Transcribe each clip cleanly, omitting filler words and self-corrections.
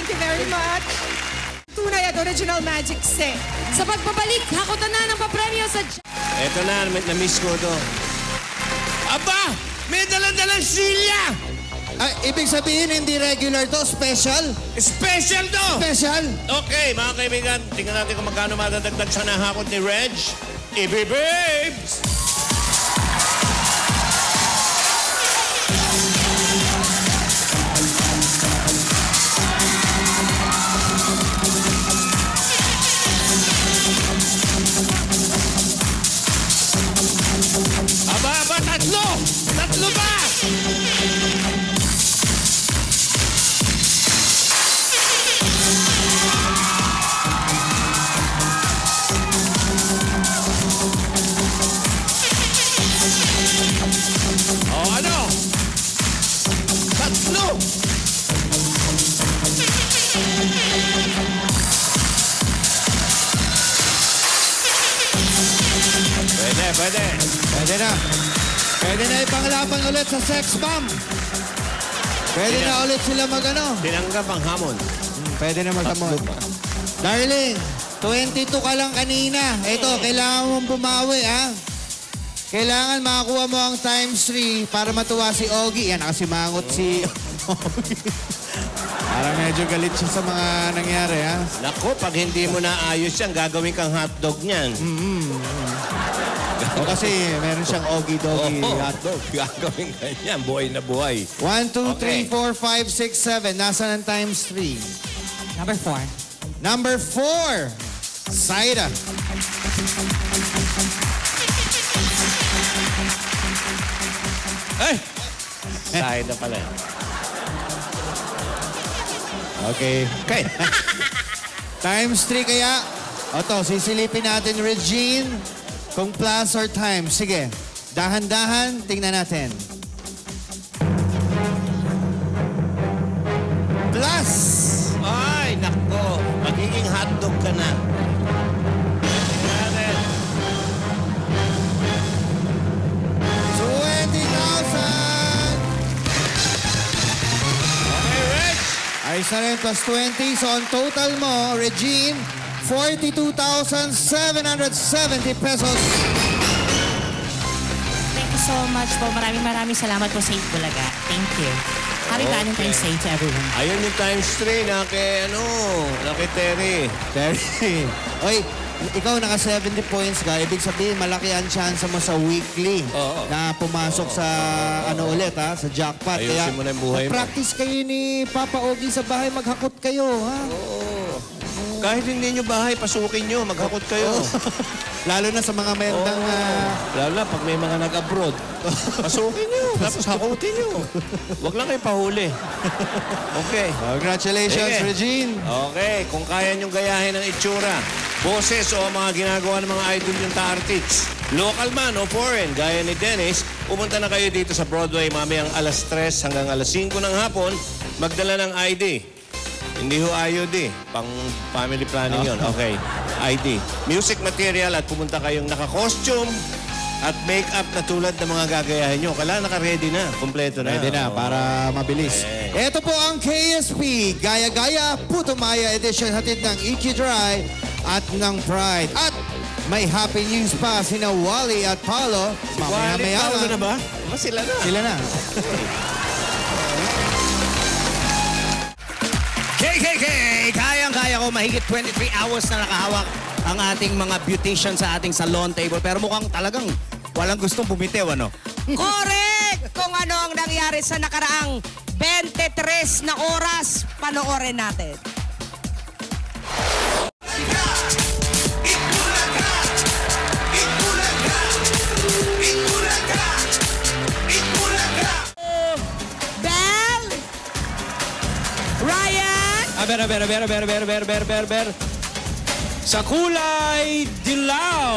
Thank you very much. Tunay at original Magic Set. Sa pagbabalik, hakutan na ng papremyo sa... Eto na, na-miss ko to. Aba! May dalang-dalang silya! Ay, ibig sabihin, hindi regular to, special? Special to! Special? Okay, mga kaibigan, tingnan natin kung magkano madadagdag sa nahakot ni Reg. Ibi-babes! Aba, tatlo! Tatlo ba? O ano? Tatlo! Pwede. Pwede na. Pwede na ipanglaban ulit sa sex bomb. Pwede na ulit sila mag-ano. Tinanggap ang hamon. Pwede na mag-amon. Darling, 22 ka lang kanina. Ito, kailangan mong bumawi, ha? Kailangan makakuha mo ang ×3 para matuwa si Ogie. Yan, nakasimangot si Ogie. Parang medyo galit siya sa mga nangyari, ha? Naku, pag hindi mo naayos yan, gagawin kang hotdog niyan. O kasi meron siyang Ogie-Doggy hotdog. Gagawin ka niyan, buhay na buhay. 1, 2, Okay. 3, 4, 5, 6, 7. Nasaan ang ×3? Number 4. Number 4, Saida. Ay! Side na pala. Okay. Okay. ×3 kaya. Oto, sisilipin natin, Regine. Kung plus or times. Sige. Dahan-dahan, tingnan natin. Plus! Ay, nako. Magiging hotdog ka na. Natin. 20,000! Okay, Reg. Ayos na rin, plus 20. So, ang total mo, Regine, 42,770 pesos. Thank you so much po. Maraming salamat po sa Bulaga. Thank you. Happy Valentine's Day to everyone. Ayun yung ×3 na kay, na kay Terry. Terry. Oy, ikaw naka 70 points ka. Ibig sabihin, malaki ang chance mo sa weekly na pumasok sa ulit, ha? Sa jackpot. Ayusin mo na yung buhay mo. Practice kayo ni Papa Ogie sa bahay. Maghakot kayo, ha? Kahit hindi nyo bahay, pasukin nyo, maghakot kayo. Lalo na sa mga mendang... Lalo na pag may mga nag-abroad. Pasukin nyo, tapos hakutin nyo. Huwag lang kayo pahuli. Okay. Congratulations, Sige. Regine. Okay, kung kaya nyong gayahin ang itsura, boses o mga ginagawa ng mga idol yung artists, local man o foreign, gaya ni Dennis, pumunta na kayo dito sa Broadway mamayang alas 3 hanggang alas 5 ng hapon, magdala ng ID. Hindi ho IOD, pang family planning yon. Okay, ID. Music material at pumunta kayong naka-costume at make-up na tulad ng mga gagayahin nyo. Kailangan naka-ready na, kompleto na. Ready na, para mabilis. Ito po ang KSP, Gaya-Gaya Putumaya Edition, hatid ng EQ Dry at ng Pride. At may happy news pa, sina Wally at Paolo. Wally, Mamaya-maya Paolo na ba? Sila na. Sila na. KKK! Kayang-kaya ko mahigit 23 hours na nakahawak ang ating mga beautician sa ating salon table. Pero mukhang talagang walang gustong bumitiw, ano? Correct! Kung ano ang nangyari sa nakaraang 23 na oras, panoorin natin. Bell! Ryan! Ber. Sa kulay dilaw.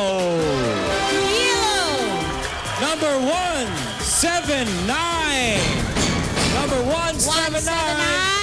Yellow! Number 179. Number 179. 179!